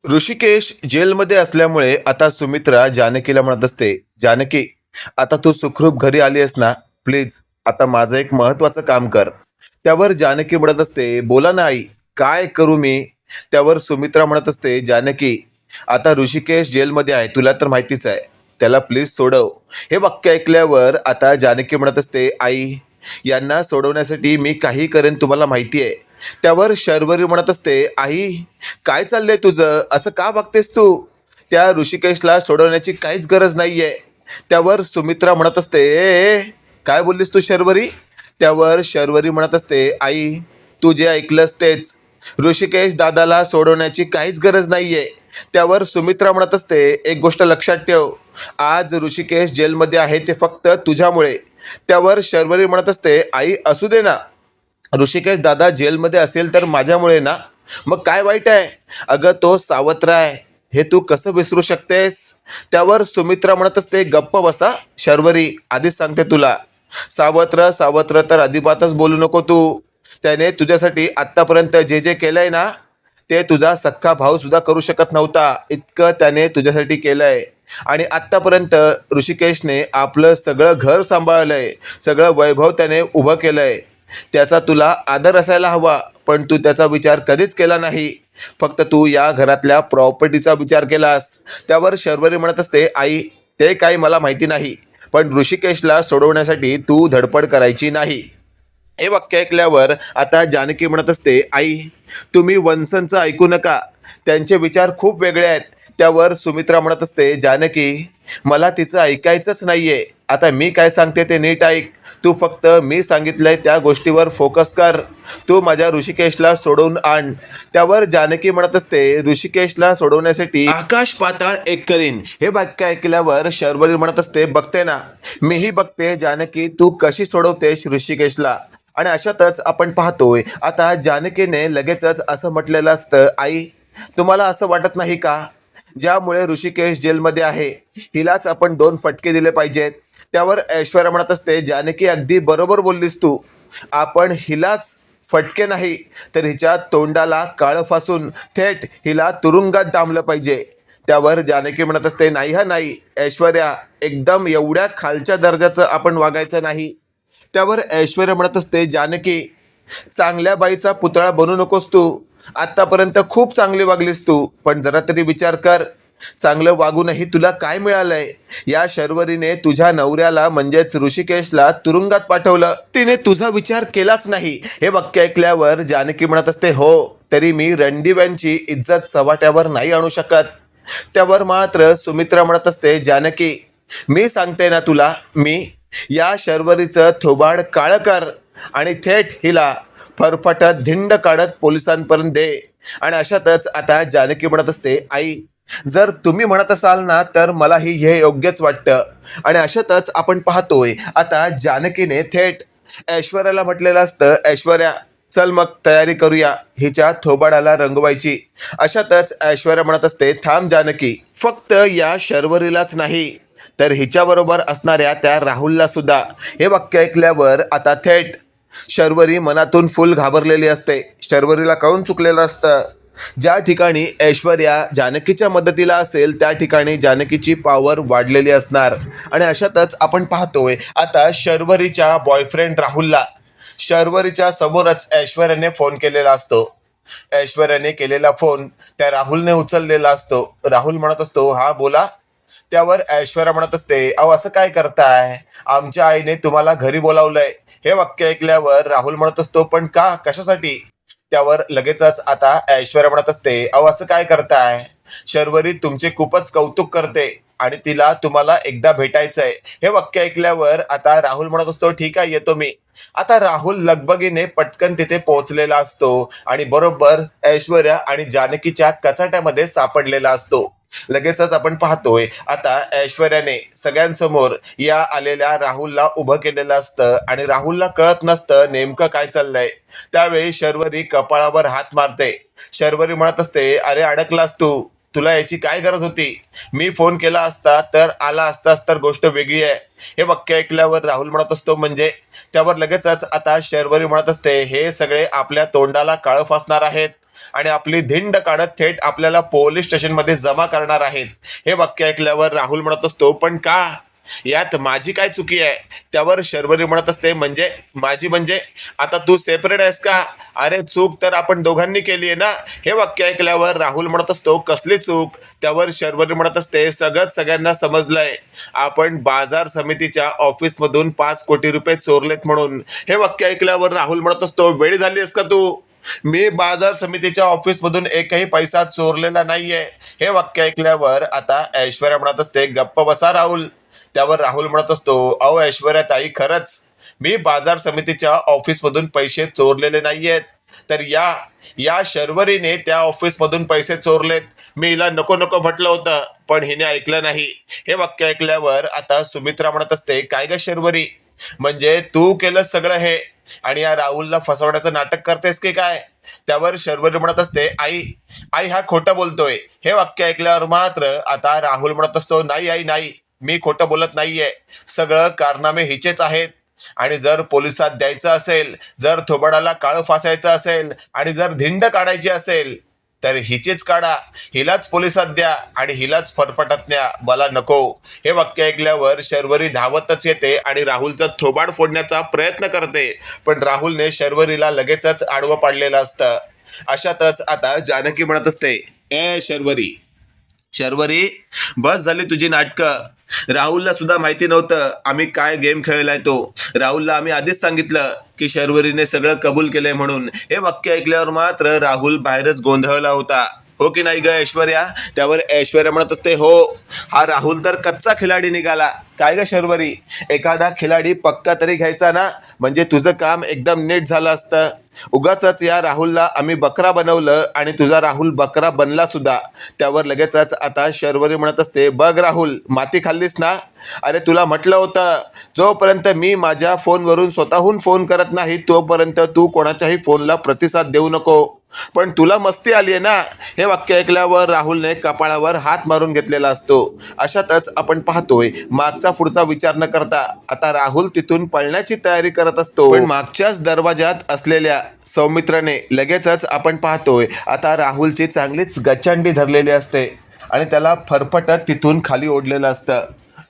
ऋषिकेश जेलमध्ये असल्यामुळे आता सुमित्रा जानकीला म्हणत असते, जानकी, आता तू सुखरूप घरी आली आहेस ना? प्लीज आता माझं एक महत्वाचं काम कर. त्यावर जानकी म्हणत असते, बोला ना आई, काय करू मी? त्यावर सुमित्रा म्हणत असते, जानकी, आता ऋषिकेश जेलमध्ये आहे, तुला तर माहितीच आहे. त्याला प्लीज सोडव. हे वाक्य ऐकल्यावर आता जानकी म्हणत असते, आई, यांना सोडवण्यासाठी मी काही करेन, तुम्हाला माहिती आहे. त्यावर शर्वरी म्हणत असते, आई, काय चाललंय तुझं? असं का वागतेस तू? त्या ऋषिकेशला सोडवण्याची काहीच गरज नाहीये. त्यावर सुमित्रा म्हणत असते, काय बोललीस तू शर्वरी? त्यावर शर्वरी म्हणत असते, आई, तू जे ऐकलंस तेच. ऋषिकेश दादाला सोडवण्याची काहीच गरज नाहीये. त्यावर सुमित्रा म्हणत असते, एक गोष्ट लक्षात ठेव, आज ऋषिकेश जेलमध्ये आहे ते फक्त तुझ्यामुळे. त्यावर शर्वरी म्हणत असते, आई, असू दे ना, ऋषिकेश दादा जेलमध्ये असेल तर माझ्यामुळे ना, मग काय वाईट आहे? अगं तो सावत्र आहे, हे तू कसं विसरू शकतेस? त्यावर सुमित्रा म्हणत असते, गप्प बसा शर्वरी, आधीच सांगते तुला, सावत्र सावत्र तर अजिबातच बोलू नको तू. त्याने तुझ्यासाठी आत्तापर्यंत जे जे केलंय ना, ते तुझा सख्खा भाऊ सुद्धा करू शकत नव्हता, इतकं त्याने तुझ्यासाठी केलंय. आणि आत्तापर्यंत ऋषिकेशने आपलं सगळं घर सांभाळलंय, सगळं वैभव त्याने उभं केलंय. त्याचा तुला आदर असायला हवा, पण तू त्याचा विचार कधीच केला नाही. फक्त तू या घरातल्या प्रॉपर्टीचा विचार केलास. त्यावर शर्वरी म्हणत असते, आई, ते काही मला माहिती नाही, पण ऋषिकेशला सोडवण्यासाठी तू धडपड करायची नाही. हे वाक्य ऐकल्यावर आता जानकी म्हणत असते, आई, तुम्ही वंसनचं ऐकू नका, त्यांचे विचार खूप वेगळे आहेत. त्यावर सुमित्रा म्हणत असते, जानकी, मला तिचं ऐकायचंच नाहीये. आता मी काय सांगते ते नीट ऐक. तू फक्त मी सांगितलंय त्या गोष्टीवर फोकस कर. तू माझ्या ऋषिकेशला सोडवून आण. त्यावर जानकी म्हणत असते, ऋषिकेशला सोडवण्यासाठी आकाश पाताळ एक करीन. हे वाक्य ऐकल्यावर शर्वरी म्हणत असते, बघते ना, मीही बघते जानकी तू कशी सोडवतेस ऋषिकेशला. आणि अशातच आपण पाहतोय आता जानकीने लगेचच असं म्हटलेलं असतं, आई, तुम्हाला असं वाटत नाही का, ज्यामुळे ऋषिकेश जेलमध्ये आहे हिलाच आपण 2 फटके दिले पाहिजेत? त्यावर ऐश्वर्या म्हणत असते, जानकी, अगदी बरोबर बोललीस तू, आपण हिलाच फटके नाही तर हिच्या तोंडाला काळं फासून थेट हिला तुरुंगात डांबलं पाहिजे. त्यावर जानकी म्हणत असते, नाही हा नाही ऐश्वर्या, एकदम एवढ्या खालच्या दर्जाचं आपण वागायचं नाही. त्यावर ऐश्वर्या म्हणत असते, जानकी, चांगल्या बाईचा पुतळा बनू नकोस तू. आत्तापर्यंत खूप चांगली वागलीस तू, पण जरा तरी विचार कर, चांगलं वागूनही तुला काय मिळालंय? या शर्वरीने तुझ्या नवऱ्याला म्हणजेच ऋषिकेशला तुरुंगात पाठवलं, तिने तुझा विचार केलाच नाही. हे वाक्य ऐकल्यावर जानकी म्हणत असते, हो, तरी मी रणदिव्यांची इज्जत चव्हाट्यावर नाही आणू शकत. त्यावर मात्र सुमित्रा म्हणत असते, जानकी, मी सांगते ना तुला, मी या शर्वरीचं थोबाड काळं कर आणि थेट हिला फरफटत धिंड काढत पोलिसांपर्यंत दे. आणि अशातच आता जानकी म्हणत असते, आई, जर तुम्ही म्हणत असाल ना तर मलाही हे योग्यच वाटतं. आणि अशातच आपण पाहतोय आता जानकीने थेट ऐश्वर्याला म्हटलेलं असतं, ऐश्वर्या, चल मग तयारी करूया हिच्या थोबाडाला रंगवायची. अशातच ऐश्वर्या म्हणत असते, थांब जानकी, फक्त या शर्वरीलाच नाही तर हिच्याबरोबर असणाऱ्या त्या राहुलला सुद्धा. हे वाक्य ऐकल्यावर आता थेट शर्वरी मनातून फुल घाबरलेली असते. शर्वरीला कळून चुकलेलं असतं, ज्या ठिकाणी ऐश्वर्या जानकीच्या मदतीला असेल त्या ठिकाणी जानकीची पॉवर वाढलेली असणार. आणि अशातच आपण पाहतोय आता शर्वरीच्या बॉयफ्रेंड राहुलला शर्वरीच्या समोरच ऐश्वर्याने फोन केलेला असतो. ऐश्वर्याने केलेला फोन त्या राहुलने उचललेला असतो. राहुल म्हणत असतो, हा बोला. त्यावर ऐश्वर्या म्हणत असते, अहो असं काय करताय, आमच्या आईने तुम्हाला घरी बोलावलंय. हे वाक्य ऐकल्यावर राहुल म्हणत असतो, पण का, कशासाठी? त्यावर लगेचच आता ऐश्वर्या म्हणत असते, अहो असं काय करताय, शर्वरी तुमचे खूपच कौतुक करते आणि तिला तुम्हाला एकदा भेटायचंय. हे वाक्य ऐकल्यावर आता राहुल म्हणत असतो, ठीक आहे, येतो मी. आता राहुल लगबगीने पटकन तिथे पोहोचलेला असतो आणि बरोबर ऐश्वर्या आणि जानकीच्या कचाट्यामध्ये सापडलेला असतो. लगेचच आपण पाहतोय आता ऐश्वर्याने सगळ्यांसमोर या आलेल्या राहुलला उभं केलेलं असतं आणि राहुलला कळत नसतं नेमकं काय चाललंय. त्यावेळी शर्वरी कपाळावर हात मारते. शर्वरी म्हणत असते, अरे अडकलास तू, तुला याची काय गरज होती? मी फोन केला असता तर आला असतास तर गोष्ट वेगळी आहे. हे वाक्य ऐकल्यावर राहुल म्हणत असतो, म्हणजे? त्यावर लगेचच आता शर्वरी म्हणत असते, हे सगळे आपल्या तोंडाला काळं फासणार आहेत आणि आपली धिंड काढत थेट आपल्याला पोलीस स्टेशनमध्ये जमा करणार आहेत. हे वाक्य ऐकल्यावर राहुल म्हणत असतो, पण का? यात माझी काय चुकी आहे? त्यावर शर्वरी म्हणत असते, म्हणजे माझी म्हणजे आता तू सेपरेट आहेस का? अरे चूक तर आपण दोघांनी केली आहे ना. हे वाक्य ऐकल्यावर राहुल म्हणत असतो, कसली चूक? त्यावर शर्वरी म्हणत असते, सगळंच सगळ्यांना समजलंय. आपण बाजार समितीच्या ऑफिसमधून 5 कोटी रुपये चोरलेत म्हणून. हे वाक्य ऐकल्यावर राहुल म्हणत असतो, वेळ झाली आहेस का तू? मी बाजार समितीच्या ऑफिसमधून एकही पैसा चोरलेला नाहीये. हे वाक्य ऐकल्यावर आता ऐश्वर्या म्हणत असते, गप्प बसा राहुल. त्यावर राहुल म्हणत असतो, अहो ऐश्वर्या ताई, खरंच मी बाजार समितीच्या ऑफिसमधून पैसे चोरलेले नाहीयेत. तर या शर्वरीने त्या ऑफिसमधून पैसे चोरलेत. मी हिला नको नको म्हटलं होतं, पण हिने ऐकलं नाही. हे वाक्य ऐकल्यावर आता सुमित्रा म्हणत असते, काय ग शर्वरी, म्हणजे तू केलं सगळं हे आणि या राहुलला फसवण्याचं नाटक करतेस की काय? त्यावर शर्वरी म्हणत असते, आई आई हा खोटं बोलतोय. हे वाक्य ऐकल्यावर मात्र आता राहुल म्हणत असतो, नाही आई नाही, मी खोटं बोलत नाहीये. सगळं कारनामे हिचेच आहेत. आणि जर पोलिसात द्यायचं असेल, जर थोबाडाला काळं फासायचं असेल आणि जर धिंड काढायची असेल तर हिचीच काढा. हिलाच पोलिसात द्या आणि हिलाच फरफटत न्या, मला नको. हे वाक्य ऐकल्यावर शर्वरी धावतच येते आणि राहुलचं थोबाड फोडण्याचा प्रयत्न करते, पण राहुलने शर्वरीला लगेचच आडवं पाडलेलं असतं. अशातच आता जानकी म्हणत असते, ए शर्वरी शर्वरी, बस झाली तुझी नाटकं. राहुलला सुद्धा माहिती नव्हतं आम्ही काय गेम खेळलाय तो. राहुलला आम्ही आधीच सांगितलं की शर्वरीने सगळं कबूल केलंय म्हणून. हे वाक्य ऐकल्यावर मात्र राहुल बाहेरच गोंधळला होता. हो की नाही ग ऐश्वर्या? त्यावर ऐश्वर्या म्हणत असते, हो, हा राहुल तर कच्चा खिलाडी निघाला. काय ग शर्वरी, एखादा खिलाडी पक्का तरी घ्यायचा ना, म्हणजे तुझं काम एकदम नीट झालं असतं. उगाचच या राहुलला आम्ही बकरा बनवलं आणि तुझा राहुल बकरा बनला सुद्धा. त्यावर लगेचच आता शर्वरी म्हणत असते, बघ राहुल, माती खाल्लीस ना. अरे तुला म्हटलं होतं, जोपर्यंत मी माझ्या फोनवरून स्वतःहून फोन करत नाही तोपर्यंत तू कोणाच्याही फोनला प्रतिसाद देऊ नको. पण तुला मस्ती आली आहे ना. हे वाक्य ऐकल्यावर राहुलने कपाळावर हात मारून घेतलेला असतो. अशातच आपण पाहतोय मागचा पुढचा विचार न करता आता राहुल तिथून पळण्याची तयारी करत असतो. पण मागच्याच दरवाजात असलेल्या सौमित्रने लगेचच आपण पाहतोय आता राहुलची चांगलीच गच्चंडी धरलेली असते आणि त्याला फरफटत तिथून खाली ओढलेलं असतं.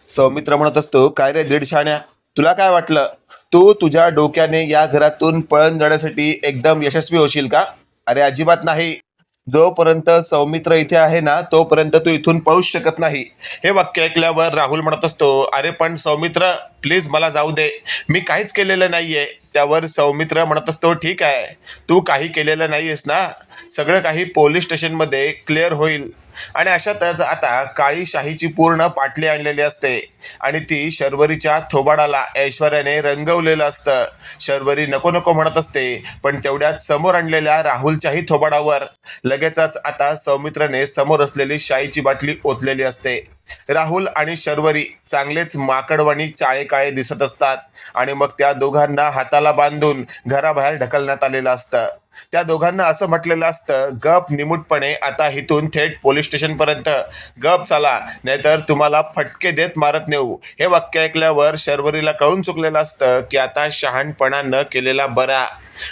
सौमित्र म्हणत असतो, काय रे दीडशाण्या, तुला काय वाटलं तू तुझ्या डोक्याने या घरातून पळून जाण्यासाठी एकदम यशस्वी होशील का? अरे अजिबात नाही. जोपर्यंत सौमित्र इथे आहे ना तोपर्यंत तू इथून पळूच शकत नाही. हे वाक्य ऐकल्यावर राहुल म्हणत असतो, अरे पण सौमित्र प्लीज मला जाऊ दे, मी काहीच केलेलं नाहीये. त्यावर सौमित्र म्हणत असतो, ठीक आहे, तू काही केलेलं नाहीयेस ना, सगळं काही पोलीस स्टेशनमध्ये क्लिअर होईल. आणि अशातच आता काळी शाहीची पूर्ण पाटली आणलेली असते आणि ती शर्वरीच्या थोबाडाला ऐश्वर्याने रंगवलेलं असतं. शर्वरी नको नको म्हणत असते, पण तेवढ्यात समोर आणलेल्या राहुलच्याही थोबाडावर लगेचच आता सौमित्रने समोर असलेली शाहीची बाटली ओतलेली असते. राहुल आणि शर्वरी चांगलेच माकडवाणी चाळे काळे दिसत असतात आणि मग त्या दोघांना हाताला बांधून घराबाहेर ढकलण्यात आलेलं असतं. त्या दोघांना असं म्हटलेलं असतं, गप निमूटपणे आता इथून थेट पोलीस स्टेशनपर्यंत गप चला, नाहीतर तुम्हाला फटके देत मारत नेऊ. हे वाक्य ऐकल्यावर शर्वरीला कळून चुकलेलं असतं की आता शहाणपणा न केलेला बरा.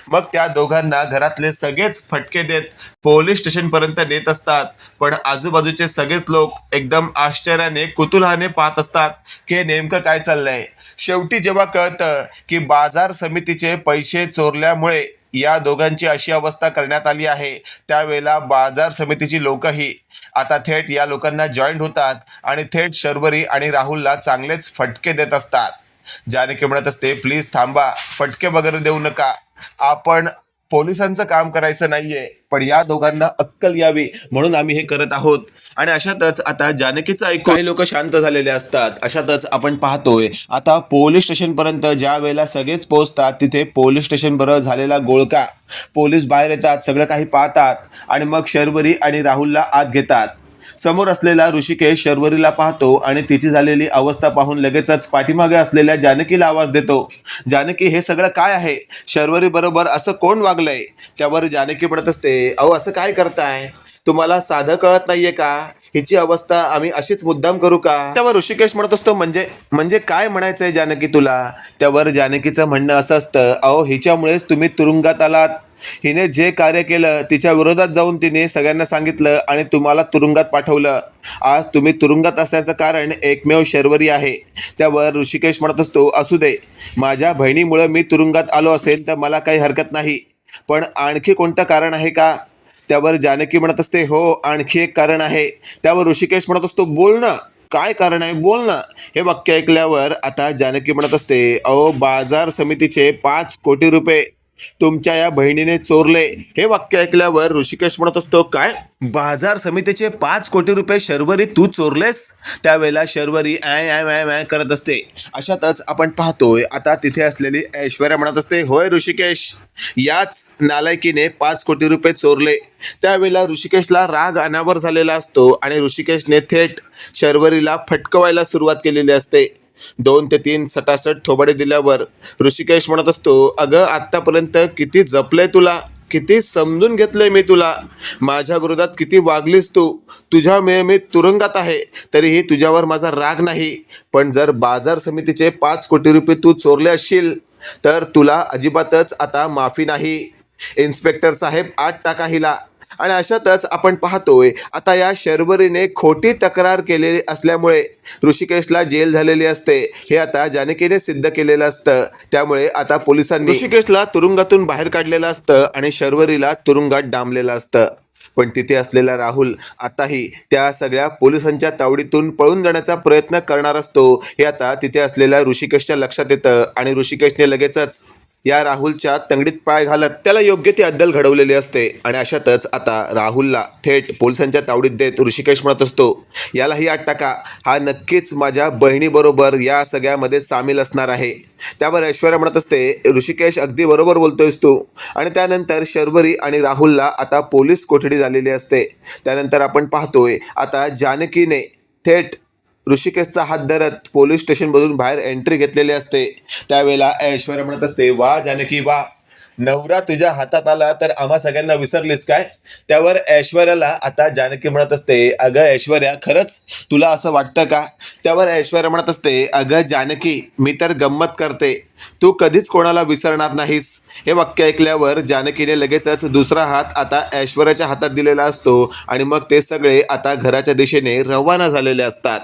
मग त्या दोघांना घरातले सगळेच फटके देत पोलीस स्टेशनपर्यंत नेत असतात. पण आजूबाजूचे सगळेच लोक एकदम आश्चर्याने कुतूहलाने पाहत असतात की नेमकं काय चाललंय. शेवटी जेव्हा कळतं की बाजार समितीचे पैसे चोरल्यामुळे या दोघांची अशी अवस्था करण्यात आली आहे, त्यावेळेला बाजार समितीची लोकही आता थेट या लोकांना जॉईंट होतात आणि थेट शर्वरी आणि राहुलला चांगलेच फटके देत असतात. जानकी म्हणत असते, प्लीज थांबा, फटके वगैरे देऊ नका, आपण पोलिसांचं काम करायचं नाहीये, पण या दोघांना अक्कल यावी म्हणून आम्ही हे करत आहोत. आणि अशातच आता जानकीचं ऐकून काही लोक शांत झालेले असतात. अशातच आपण पाहतोय आता पोलीस स्टेशनपर्यंत ज्या वेळेला सगळेच पोहोचतात तिथे पोलीस स्टेशन बरोबर झालेला गोळका, पोलीस बाहेर येतात, सगळं काही पाहतात आणि मग शर्वरी आणि राहुलला आत घेतात. समोर असलेला ऋषिकेश शर्वरीला पाहतो आणि तिची झालेली अवस्था पाहून लगेचच पाठीमागे असलेल्या जानकीला आवाज देतो, जानकी हे सगळं काय आहे? शर्वरी बरोबर असं कोण वागलंय? त्यावर जानकी म्हणत असते, अहो असं काय करताय? तुम्हाला साधं कळत नाहीये का? हिची अवस्था आम्ही अशीच मुद्दाम करू का? त्यावर ऋषिकेश म्हणत असतो, म्हणजे म्हणजे काय म्हणायचंय जानकी तुला? त्यावर जानकीचं म्हणणं असं असतं, अहो हिच्यामुळेच तुम्ही तुरुंगात आलात. हिने जे कार्य केलं तिच्या विरोधात जाऊन तिने सगळ्यांना सांगितलं आणि तुम्हाला तुरुंगात पाठवलं. आज तुम्ही तुरुंगात असण्याचं कारण एकमेव शर्वरी आहे. त्यावर ऋषिकेश म्हणत असतो, असू दे, माझ्या बहिणीमुळे मी तुरुंगात आलो असेल तर मला काही हरकत नाही, पण आणखी कोणतं कारण आहे का? त्यावर जानकी म्हणत असते, हो आणखी एक कारण आहे. त्यावर ऋषिकेश म्हणत असतो, बोल ना, काय कारण आहे, बोल ना. हे वाक्य ऐकल्यावर आता जानकी म्हणत असते, अहो बाजार समितीचे 5 कोटी रुपये तुमच्या या बहिणीने चोरले. हे वाक्य ऐकल्यावर ऋषिकेश म्हणत असतो, काय, बाजार समितीचे 5 कोटी रुपये शर्वरी तू चोरलेस? त्यावेळेला शर्वरी ॲ करत असते. अशातच आपण पाहतोय आता तिथे असलेली ऐश्वर्या म्हणत असते, होय ऋषिकेश, याच नालायकीने 5 कोटी रुपये चोरले. त्यावेळेला ऋषिकेशला राग अनावर झालेला असतो आणि ऋषिकेशने थेट शर्वरीला फटकवायला सुरुवात केलेली असते. 2 ते 3 सटासट थोबाडे दिल्यावर ऋषिकेश म्हणत असतो, अगं आत्तापर्यंत किती जपलंय तुला, किती समजून घेतलंय मी तुला, माझ्या विरोधात किती वागलीस तू, तुझ्यामुळे मी तुरुंगात आहे तरीही तुझ्यावर माझा राग नाही. पण जर बाजार समितीचे 5 कोटी रुपये तू चोरले असशील तर तुला अजिबातच आता माफी नाही. इन्स्पेक्टर साहेब, आत टाका हिला. आणि अशातच आपण पाहतोय आता या शर्वरीने खोटी तक्रार केलेली असल्यामुळे ऋषिकेशला जेल झालेली असते. हे आता जानकीने सिद्ध केलेलं असतं. त्यामुळे आता पोलिसांनी ऋषिकेशला तुरुंगातून बाहेर काढलेलं असतं आणि शर्वरीला तुरुंगात डांबलेलं असतं. पण तिथे असलेला राहुल आताही त्या सगळ्या पोलिसांच्या तावडीतून पळून जाण्याचा प्रयत्न करणार असतो. हे आता तिथे असलेल्या ऋषिकेशच्या लक्षात येतं आणि ऋषिकेशने लगेचच या राहुलच्या तंगडीत पाय घालत त्याला योग्य ती अद्दल घडवलेली असते. आणि अशातच आता राहुलला थेट पोलिसांच्या तावडीत देत ऋषिकेश म्हणत असतो, यालाही आत टाका, हा नक्कीच माझ्या बहिणीबरोबर या सगळ्यामध्ये सामील असणार आहे. त्यावर ऐश्वर्या म्हणत असते, ऋषिकेश अगदी बरोबर बोलतोयस तू. आणि त्यानंतर शर्वरी आणि राहुलला आता पोलीस कोठडी झालेली असते. त्यानंतर आपण पाहतोय आता जानकीने थेट ऋषिकेशचा हात धरत पोलीस स्टेशनमधून बाहेर एंट्री घेतलेली असते. त्यावेळेला ऐश्वर्या म्हणत असते, वा जानकी वा, नवरा तुझ्या हातात आला तर आम्हा सगळ्यांना विसरलीस काय? त्यावर ऐश्वर्याला आता जानकी म्हणत असते, अगं ऐश्वर्या, खरंच तुला असं वाटतं का? त्यावर ऐश्वर्या म्हणत असते, अगं जानकी, मी तर गंमत करते, तू कधीच कोणाला विसरणार नाहीस. हे वाक्य ऐकल्यावर जानकीने लगेचच दुसरा हात आता ऐश्वर्याच्या हातात दिलेला असतो आणि मग ते सगळे आता घराच्या दिशेने रवाना झालेले असतात.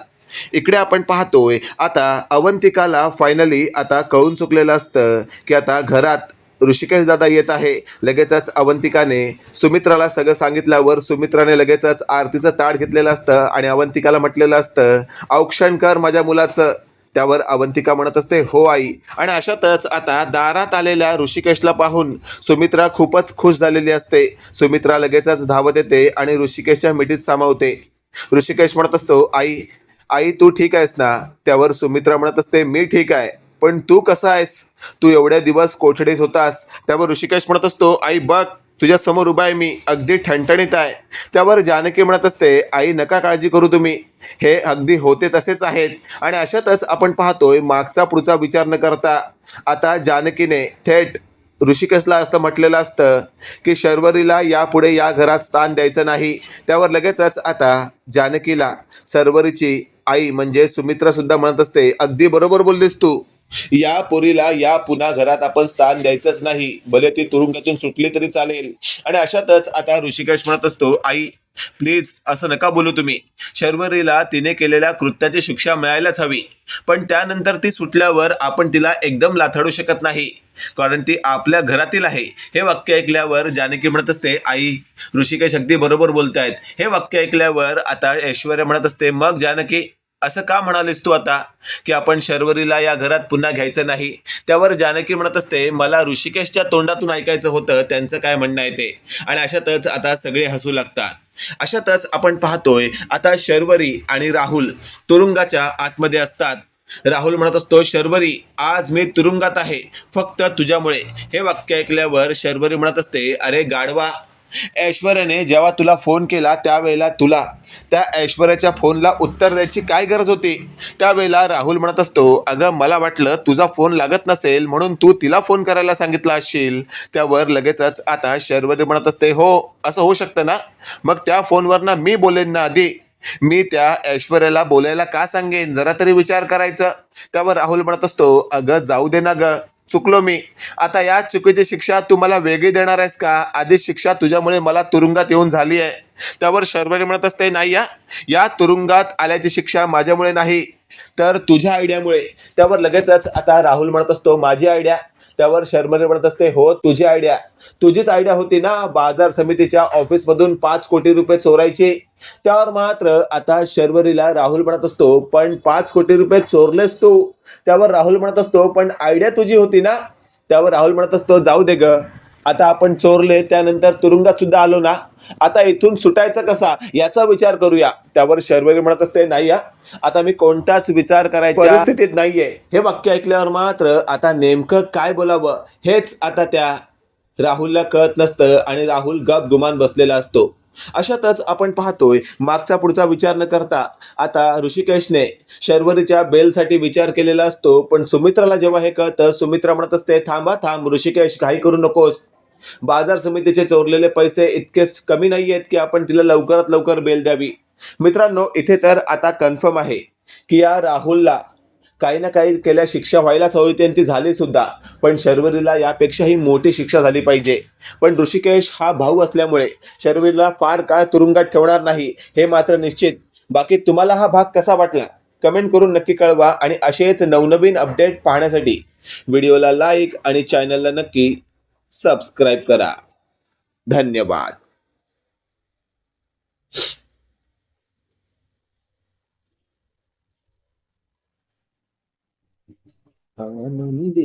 इकडे आपण पाहतोय आता अवंतिकाला फायनली आता कळून चुकलेलं असतं की आता घरात ऋषिकेश दादा येत आहे. लगेचच अवंतिकाने सुमित्राला सगळं सांगितल्यावर सुमित्राने लगेचच आरतीचं ताट घेतलेलं असतं आणि अवंतिकाला म्हटलेलं असतं, औक्षण कर माझ्या मुलाचं. त्यावर अवंतिका म्हणत असते, हो आई. आणि अशातच आता दारात आलेल्या ऋषिकेशला पाहून सुमित्रा खूपच खुश झालेली असते. सुमित्रा लगेचच धावत येते आणि ऋषिकेशच्या मिठीत सामावते. ऋषिकेश म्हणत असतो, आई आई तू ठीक आहेस ना? त्यावर सुमित्रा म्हणत असते, मी ठीक आहे, पण तू कसा आहेस? तू एवढ्या दिवस कोठडीत होतास. त्यावर ऋषिकेश म्हणत असतो, आई बघ, तुझ्या समोर उभा आहे मी, अगदी ठणठणीत आहे. त्यावर जानकी म्हणत असते, आई नका काळजी करू तुम्ही, हे अगदी होते तसेच आहेत. आणि अशातच आपण पाहतोय मागचा पुढचा विचार न करता आता जानकीने थेट ऋषिकेशला असं म्हटलेलं असतं की शर्वरीला यापुढे या घरात स्थान द्यायचं नाही. त्यावर लगेचच आता जानकीला शर्वरीची आई म्हणजे सुमित्रा सुद्धा म्हणत असते, अगदी बरोबर बोललीस तू, या पोरीला या पुन्हा घरात आपण स्थान द्यायचंच नाही, भले ती तुरुंगातून सुटली तरी चालेल. आणि अशातच आता ऋषिकेश म्हणत असतो, आई प्लीज असं नका बोलू तुम्ही, शर्वरीला तिने केलेल्या कृत्याची शिक्षा मिळायलाच हवी, पण त्यानंतर ती सुटल्यावर आपण तिला एकदम लाथाडू शकत नाही, कारण ती आपल्या घरातील आहे. हे वाक्य ऐकल्यावर जानकी म्हणत असते, आई ऋषिकेश अगदी बरोबर बोलतायत. हे वाक्य ऐकल्यावर आता ऐश्वर्या म्हणत असते, मग जानकी असं का म्हणालीस तू आता की आपण शर्वरीला या घरात पुन्हा घ्यायचं नाही? त्यावर जानकी म्हणत असते, मला ऋषिकेशच्या तोंडातून ऐकायचं होतं त्यांचं काय म्हणणं आहे ते. आणि अशातच आता सगळे हसू लागतात. अशातच आपण पाहतोय आता शर्वरी आणि राहुल तुरुंगाच्या आतमध्ये असतात. राहुल म्हणत असतो, शर्वरी आज मी तुरुंगात आहे फक्त तुझ्यामुळे. हे वाक्य ऐकल्यावर शर्वरी म्हणत असते, अरे गाढवा, ऐश्वर्याने जेव्हा तुला फोन केला त्यावेळेला तुला त्या ऐश्वर्याच्या फोनला उत्तर द्यायची काय गरज होती? त्यावेळेला राहुल म्हणत असतो, अगं मला वाटलं तुझा फोन लागत नसेल म्हणून तू तिला फोन करायला सांगितला असशील. त्यावर लगेचच आता शर्वरी म्हणत असते, हो असं होऊ शकतं ना, मग त्या फोनवर ना मी बोलेन ना आधी. मी त्या ऐश्वर्याला बोलायला का सांगेन, जरा तरी विचार करायचं. त्यावर राहुल म्हणत असतो, अगं जाऊ दे ना ग, चुकलो मी. आता या चुकीची शिक्षा तू मला वेगळी देणार आहेस का? आधीच शिक्षा तुझ्यामुळे मला तुरुंगात येऊन झाली आहे. त्यावर शर्वरी म्हणत असते, नाही या तुरुंगात आल्याची शिक्षा माझ्यामुळे नाही तर तुझ्या आयडियामुळे. त्यावर लगेचच आता राहुल म्हणत असतो, माझी आयडिया? त्यावर शर्वरी म्हणत असते, हो तुझी आयडिया. तुझीच आयडिया होती ना बाजार समितीच्या ऑफिसमधून 5 कोटी रुपये चोरायचे. त्यावर मात्र आता शर्वरीला राहुल म्हणत असतो, पण 5 कोटी रुपये चोरलेस तू. त्यावर राहुल म्हणत असतो, पण आयडिया तुझी होती ना. त्यावर राहुल म्हणत असतो, जाऊ दे ग, आता आपण चोरले त्यानंतर तुरुंगात सुद्धा आलो ना, आता इथून सुटायचं कसा याचा विचार करूया. त्यावर शर्वरी म्हणत असते, नाही आता मी कोणताच विचार करायच्या परिस्थितीत नाहीये. हे वाक्य ऐकल्यावर मात्र आता नेमकं काय बोलावं हेच आता त्या राहुलला कळत नसतं आणि राहुल गप गुमान बसलेला असतो. अशातच आपण पाहतोय मागचा पुढचा विचार न करता आता ऋषिकेशने शर्वरीच्या बेलसाठी विचार केलेला असतो. पण सुमित्राला जेव्हा हे कळतं, सुमित्रा म्हणत असते, थांब ऋषिकेश, घाई करू नकोस. बाजार समितीचे चोरलेले पैसे इतके कमी नाही आहेत की आपण तिला लवकरात लवकर बेल द्यावी. मित्रांनो, इथे तर आता कन्फर्म आहे की या राहुलला काही ना काही केल्या शिक्षा व्हायलाच हवी होती आणि ती झाली सुद्धा. पण शर्वरीला यापेक्षाही मोठी शिक्षा झाली पाहिजे. पण ऋषिकेश हा भाऊ असल्यामुळे शर्वरीला फार काळ तुरुंगात ठेवणार नाही हे मात्र निश्चित. बाकी तुम्हाला हा भाग कसा वाटला कमेंट करून नक्की कळवा आणि असेच नवनवीन अपडेट पाहण्यासाठी व्हिडिओला लाईक आणि चॅनलला नक्की सबस्क्राईब करा. धन्यवाद. आनंदी